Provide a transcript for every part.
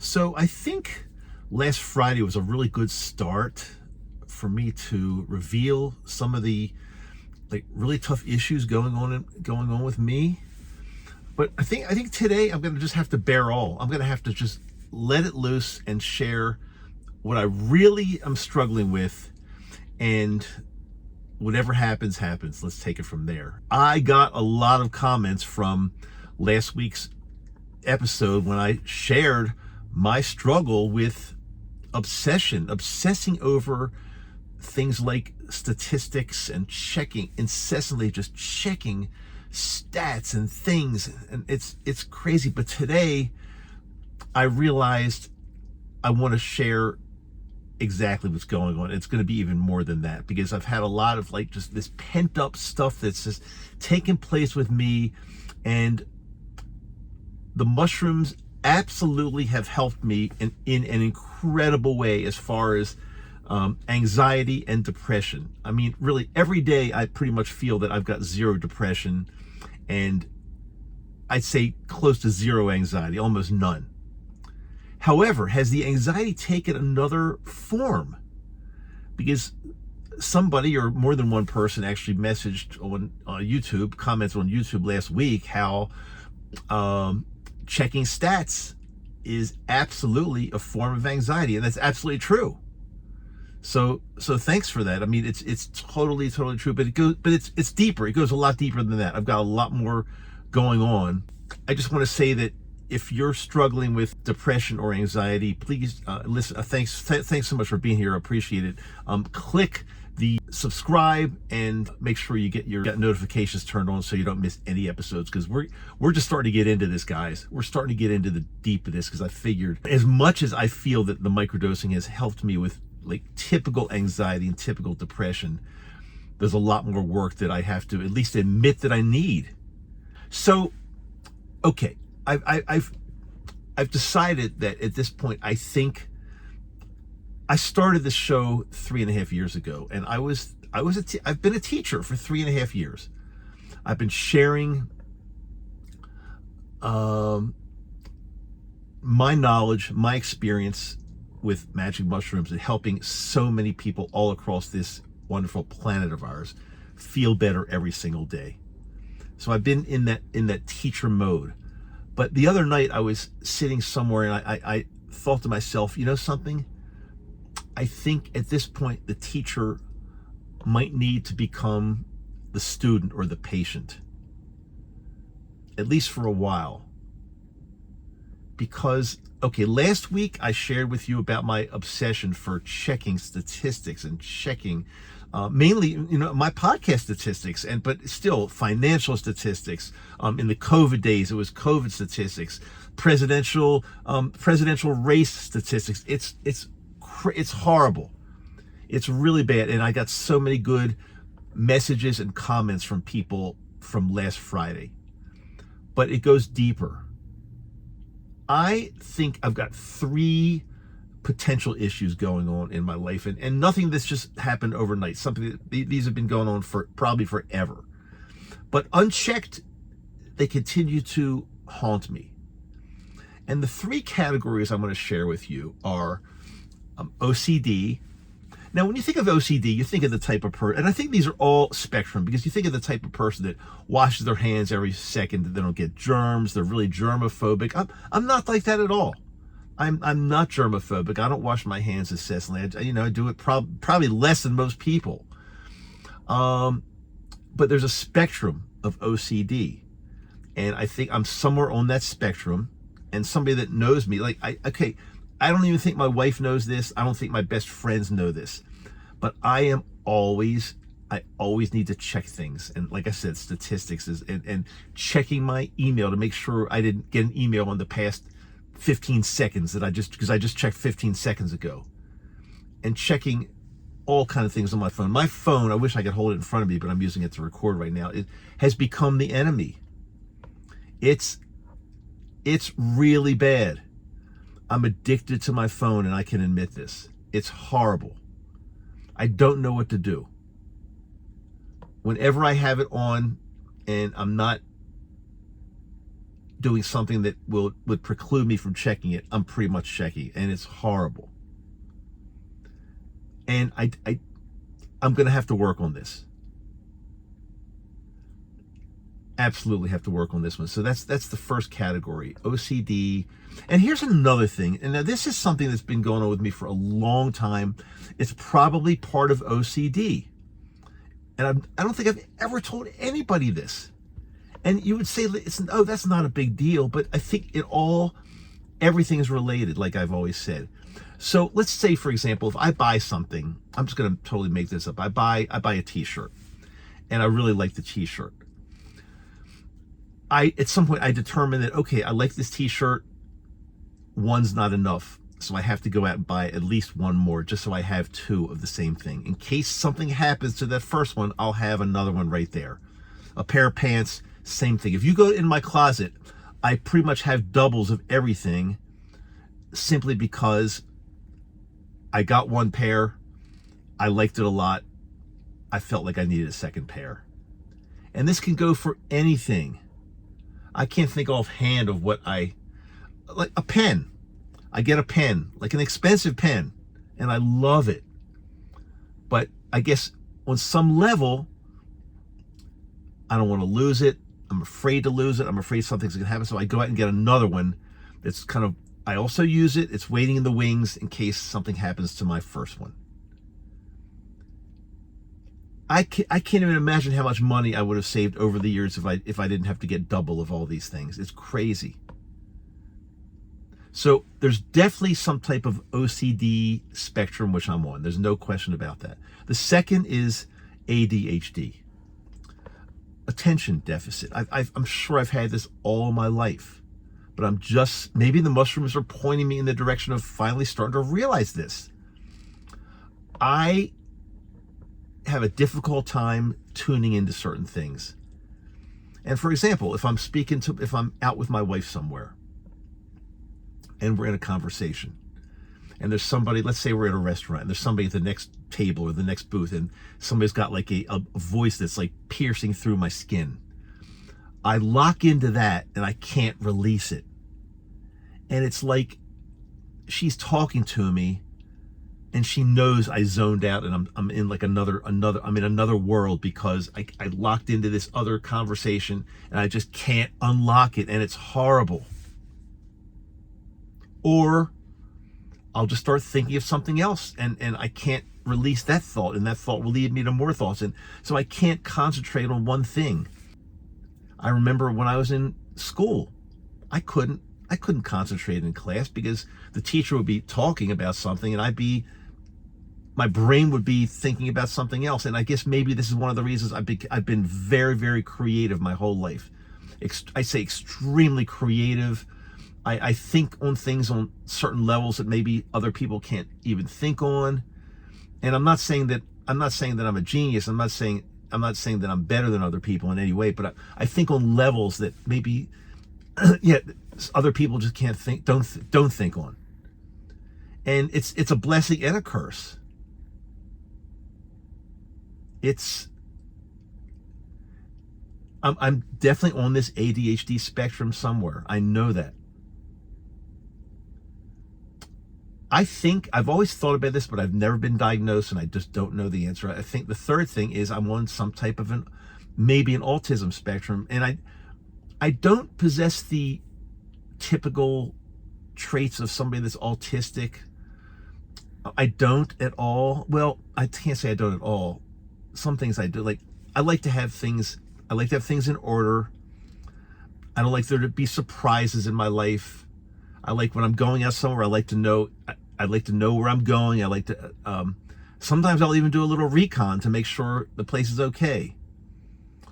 So I think last Friday was a really good start for me to reveal some of the really tough issues going on with me. But I think today I'm going to just have to bear all. I'm going to have to just let it loose and share what I really am struggling with, and whatever happens, happens. Let's take it from there. I got a lot of comments from last week's episode when I shared my struggle with obsessing over things like statistics and incessantly just checking stats and things, and it's crazy. But today I realized I want to share exactly what's going on. It's going to be even more than that, because I've had a lot of just this pent up stuff that's just taken place with me, and the mushrooms absolutely have helped me in an incredible way as far as anxiety and depression. I mean, really, every day I pretty much feel that I've got zero depression, and I'd say close to zero anxiety, almost none. However, has the anxiety taken another form? Because somebody, or more than one person, actually messaged on YouTube, comments on YouTube last week, how checking stats is absolutely a form of anxiety, and that's absolutely true. So thanks for that. I mean, it's totally true, but it's deeper. It goes a lot deeper than that. I've got a lot more going on. I just want to say that if you're struggling with depression or anxiety, please listen. Thanks so much for being here. I appreciate it. Click the subscribe and make sure you get your notifications turned on so you don't miss any episodes, because we're just starting to get into this, guys. We're starting to get into the deep of this, because I figured, as much as I feel that the microdosing has helped me with typical anxiety and typical depression, there's a lot more work that I have to at least admit that I need. So, okay, I've decided that at this point, I think I started the show 3.5 years ago, and I've been a teacher for 3.5 years. I've been sharing my knowledge, my experience with magic mushrooms, and helping so many people all across this wonderful planet of ours feel better every single day. So I've been in that teacher mode. But the other night I was sitting somewhere, and I thought to myself, you know something? I think at this point the teacher might need to become the student or the patient, at least for a while. Because, okay, last week I shared with you about my obsession for checking statistics and checking mainly, my podcast statistics, but still financial statistics. In the COVID days, it was COVID statistics, presidential race statistics. It's horrible. It's really bad. And I got so many good messages and comments from people from last Friday, but it goes deeper. I think I've got 3 potential issues going on in my life, and nothing that's just happened overnight. Something that these have been going on for probably forever, but unchecked, they continue to haunt me. And the 3 categories I'm going to share with you are OCD. Now, when you think of OCD, you think of the type of person, and I think these are all spectrum, because you think of the type of person that washes their hands every second, that they don't get germs, they're really germophobic. I'm not like that at all. I'm not germophobic. I don't wash my hands incessantly. I do it probably less than most people. But there's a spectrum of OCD, and I think I'm somewhere on that spectrum. And somebody that knows me, I don't even think my wife knows this. I don't think my best friends know this, but I always need to check things. And like I said, statistics and checking my email to make sure I didn't get an email in the past 15 seconds because I just checked 15 seconds ago, and checking all kind of things on my phone. My phone, I wish I could hold it in front of me, but I'm using it to record right now. It has become the enemy. It's really bad. I'm addicted to my phone, and I can admit this. It's horrible. I don't know what to do. Whenever I have it on and I'm not doing something that would preclude me from checking it, I'm pretty much checking, and it's horrible. And I'm going to have to work on this. Absolutely have to work on this one. So that's the first category, OCD. And here's another thing. And now this is something that's been going on with me for a long time. It's probably part of OCD. And I don't think I've ever told anybody this. And you would say, oh, that's not a big deal. But I think everything is related, like I've always said. So let's say, for example, if I buy something, I'm just going to totally make this up. I buy a t-shirt, and I really like the t-shirt. At some point, I determine that, okay, I like this t-shirt. One's not enough. So I have to go out and buy at least one more, just so I have two of the same thing. In case something happens to that first one, I'll have another one right there. A pair of pants, same thing. If you go in my closet, I pretty much have doubles of everything, simply because I got one pair, I liked it a lot, I felt like I needed a second pair. And this can go for anything. I can't think offhand of like a pen. I get a pen, like an expensive pen, and I love it. But I guess on some level, I don't want to lose it. I'm afraid to lose it. I'm afraid something's going to happen. So I go out and get another one that's I also use it. It's waiting in the wings in case something happens to my first one. I can't even imagine how much money I would have saved over the years if I didn't have to get double of all these things. It's crazy. So there's definitely some type of OCD spectrum which I'm on. There's no question about that. The second is ADHD, attention deficit. I'm sure I've had this all my life, but maybe the mushrooms are pointing me in the direction of finally starting to realize this. I have a difficult time tuning into certain things. And for example, if I'm out with my wife somewhere and we're in a conversation and there's somebody, let's say we're at a restaurant and there's somebody at the next table or the next booth and somebody's got like a voice that's like piercing through my skin. I lock into that and I can't release it. And it's like she's talking to me and she knows I zoned out and I'm in like I'm in another world because I locked into this other conversation and I just can't unlock it, and it's horrible. Or I'll just start thinking of something else and I can't release that thought, and that thought will lead me to more thoughts, and so I can't concentrate on one thing. I remember when I was in school, I couldn't concentrate in class because the teacher would be talking about something and my brain would be thinking about something else. And I guess maybe this is one of the reasons I've been very, very creative my whole life. I say extremely creative. I think on things on certain levels that maybe other people can't even think on. And I'm not saying that I'm a genius. I'm not saying that I'm better than other people in any way, but I think on levels that maybe other people just can't think, don't think on. And it's a blessing and a curse. I'm definitely on this ADHD spectrum somewhere. I know that. I think I've always thought about this, but I've never been diagnosed and I just don't know the answer. I think the third thing is I'm on some type of maybe an autism spectrum, and I don't possess the typical traits of somebody that's autistic. I don't at all. Well, I can't say I don't at all. Some things I do. Like, I like to have things in order. I don't like there to be surprises in my life. I like when I'm going out somewhere, I like to know where I'm going. I like to, sometimes I'll even do a little recon to make sure the place is okay.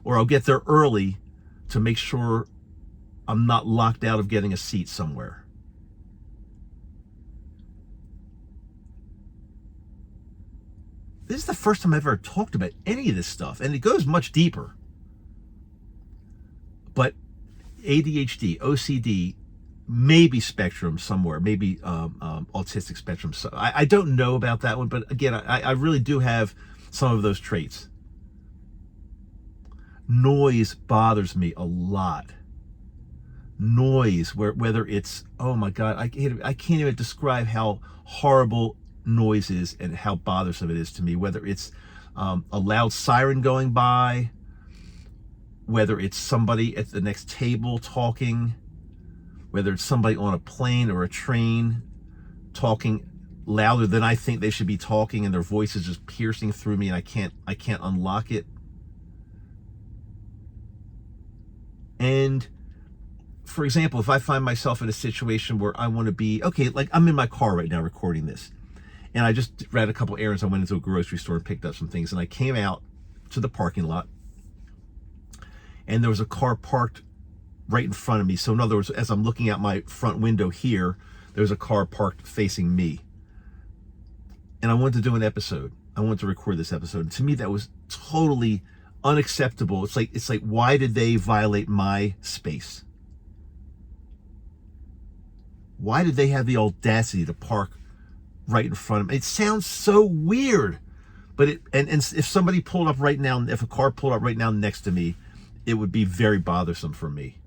Or I'll get there early to make sure I'm not locked out of getting a seat somewhere. This is the first time I've ever talked about any of this stuff, and it goes much deeper. But ADHD, OCD, maybe spectrum somewhere, maybe autistic spectrum. So I don't know about that one, but again, I really do have some of those traits. Noise bothers me a lot. noise, whether it's, oh my God, I can't even describe how horrible noise is and how bothersome it is to me, whether it's a loud siren going by, whether it's somebody at the next table talking, whether it's somebody on a plane or a train talking louder than I think they should be talking, and their voice is just piercing through me and I can't unlock it. And for example, if I find myself in a situation where I want to be, okay, like I'm in my car right now recording this, and I just ran a couple errands. I went into a grocery store and picked up some things, and I came out to the parking lot, and there was a car parked right in front of me. So in other words, as I'm looking out my front window here, there's a car parked facing me. And I wanted to do an episode. I wanted to record this episode. And to me, that was totally unacceptable. It's like, why did they violate my space? Why did they have the audacity to park right in front of me? It sounds so weird, but and if somebody pulled up right now, if a car pulled up right now next to me, it would be very bothersome for me,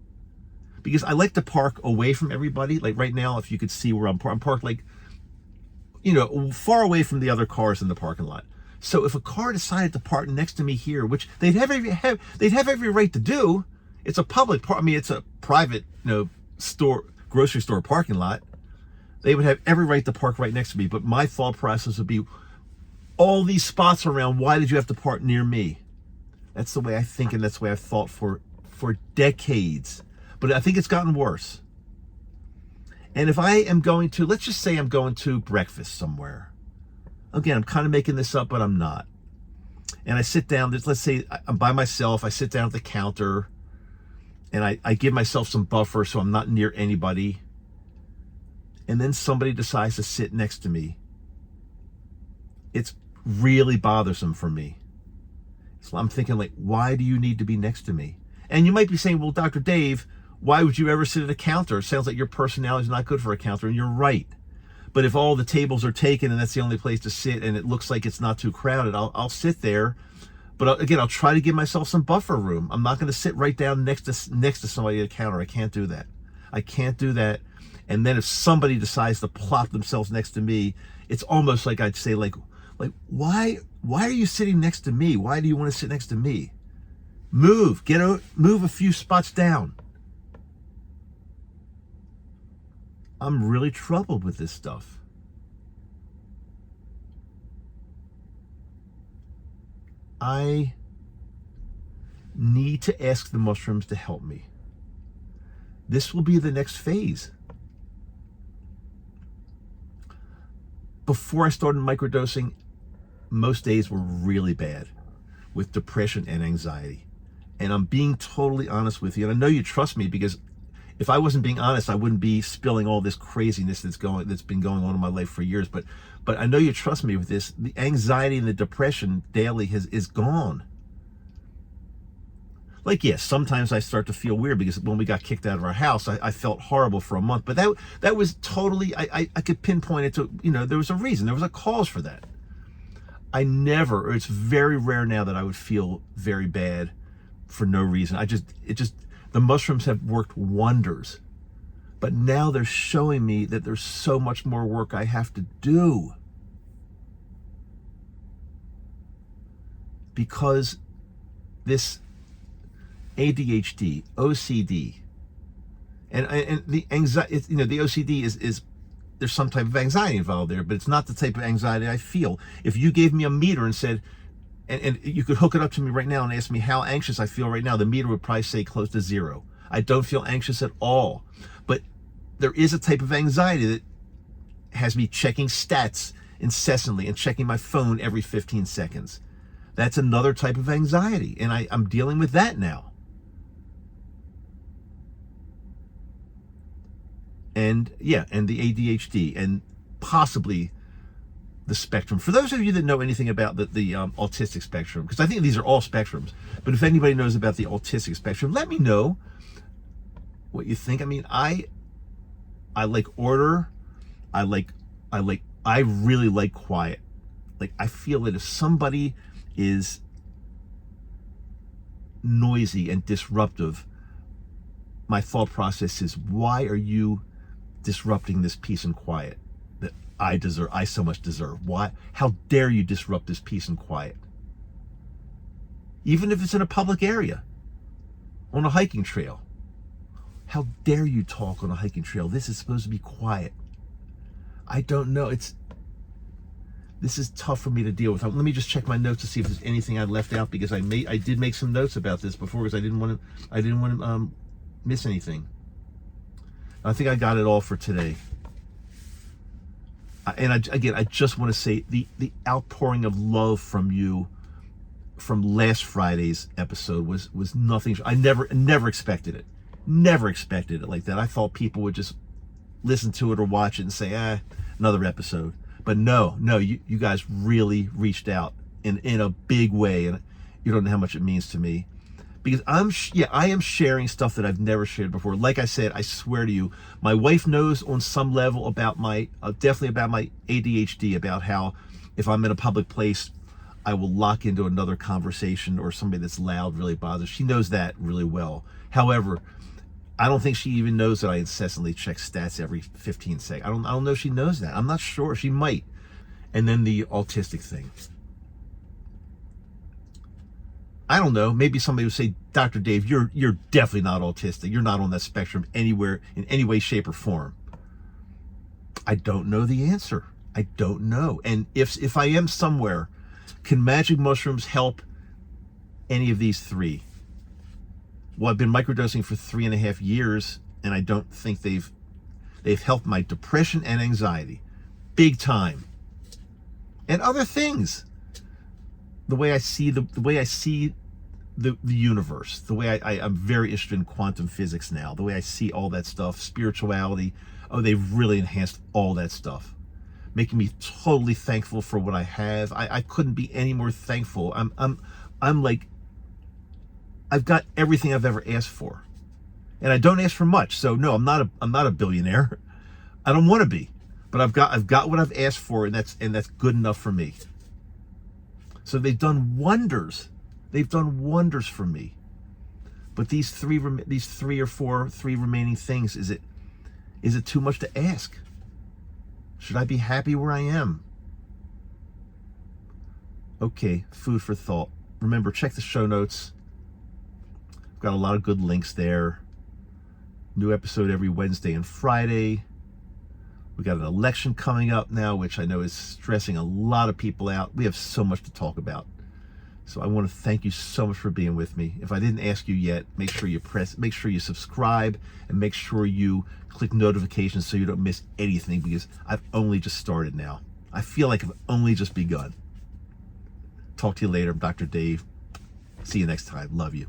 because I like to park away from everybody. Like right now, if you could see where I'm parked, like, you know, far away from the other cars in the parking lot. So if a car decided to park next to me here, which they'd have every right to do, it's a public park. I mean, it's a private, grocery store parking lot. They would have every right to park right next to me. But my thought process would be, all these spots around, why did you have to park near me? That's the way I think, and that's the way I've thought for decades. But I think it's gotten worse. And if I am going to, let's just say I'm going to breakfast somewhere. Again, I'm kind of making this up, but I'm not. And I sit down, let's say I'm by myself, I sit down at the counter, and I give myself some buffer so I'm not near anybody. And then somebody decides to sit next to me. It's really bothersome for me. So I'm thinking, like, why do you need to be next to me? And you might be saying, well, Dr. Dave, why would you ever sit at a counter? It sounds like your personality is not good for a counter, and you're right. But if all the tables are taken and that's the only place to sit, and it looks like it's not too crowded, I'll sit there. But again, I'll try to give myself some buffer room. I'm not going to sit right down next to somebody at a counter. I can't do that. I can't do that. And then if somebody decides to plop themselves next to me, it's almost like I'd say, like why are you sitting next to me? Why do you want to sit next to me? Move a few spots down. I'm really troubled with this stuff. I need to ask the mushrooms to help me. This will be the next phase. Before I started microdosing, most days were really bad with depression and anxiety. And I'm being totally honest with you. And I know you trust me, because if I wasn't being honest, I wouldn't be spilling all this craziness that's been going on in my life for years. But I know you trust me with this. The anxiety and the depression daily is gone. Like, yes, sometimes I start to feel weird, because when we got kicked out of our house, I felt horrible for a month. But that was totally, I could pinpoint it to, there was a reason, there was a cause for that. It's very rare now that I would feel very bad for no reason. The mushrooms have worked wonders. But now they're showing me that there's so much more work I have to do. Because this ADHD, OCD, and the anxiety, the OCD is there's some type of anxiety involved there, but it's not the type of anxiety I feel. If you gave me a meter and said, and you could hook it up to me right now and ask me how anxious I feel right now, the meter would probably say close to 0. I don't feel anxious at all. But there is a type of anxiety that has me checking stats incessantly and checking my phone every 15 seconds. That's another type of anxiety, and I'm dealing with that now. And yeah, and the ADHD, and possibly the spectrum. For those of you that know anything about the autistic spectrum, because I think these are all spectrums, but if anybody knows about the autistic spectrum, let me know what you think. I mean, I like order. I really like quiet. Like, I feel that if somebody is noisy and disruptive, my thought process is, why are you disrupting this peace and quiet that I so much deserve? Why? How dare you disrupt this peace and quiet? Even if it's in a public area, on a hiking trail. How dare you talk on a hiking trail? This is supposed to be quiet. I don't know. This is tough for me to deal with. Let me just check my notes to see if there's anything I left out, because I did make some notes about this before, because I didn't want to miss anything. I think I got it all for today. And I just want to say the outpouring of love from you from last Friday's episode was nothing. I never expected it. Never expected it like that. I thought people would just listen to it or watch it and say, another episode. But no, you guys really reached out in a big way, and you don't know how much it means to me, because I am sharing stuff that I've never shared before. Like I said, I swear to you, my wife knows on some level about definitely about my ADHD, about how if I'm in a public place, I will lock into another conversation, or somebody that's loud really bothers. She knows that really well. However, I don't think she even knows that I incessantly check stats every 15 seconds. I don't know if she knows that. I'm not sure. She might. And then the autistic thing. I don't know. Maybe somebody would say, Dr. Dave, you're definitely not autistic. You're not on that spectrum anywhere, in any way, shape, or form. I don't know the answer. I don't know. And if I am somewhere, can magic mushrooms help any of these three? Well, I've been microdosing for 3.5 years, and I don't think they've helped my depression and anxiety big time, and other things. The way I see the universe, the way I'm very interested in quantum physics now, the way I see all that stuff, spirituality. Oh, they've really enhanced all that stuff, making me totally thankful for what I have. I couldn't be any more thankful. I'm like, I've got everything I've ever asked for, and I don't ask for much. So no, I'm not a billionaire. I don't want to be, but I've got what I've asked for, and that's good enough for me. So they've done wonders. They've done wonders for me. But these three remaining things, is it too much to ask? Should I be happy where I am? Okay, food for thought. Remember, check the show notes. I've got a lot of good links there. New episode every Wednesday and Friday. We got an election coming up now, which I know is stressing a lot of people out. We have so much to talk about. So I want to thank you so much for being with me. If I didn't ask you yet, make sure you subscribe, and make sure you click notifications so you don't miss anything, because I've only just started now. I feel like I've only just begun. Talk to you later. I'm Dr. Dave. See you next time. Love you.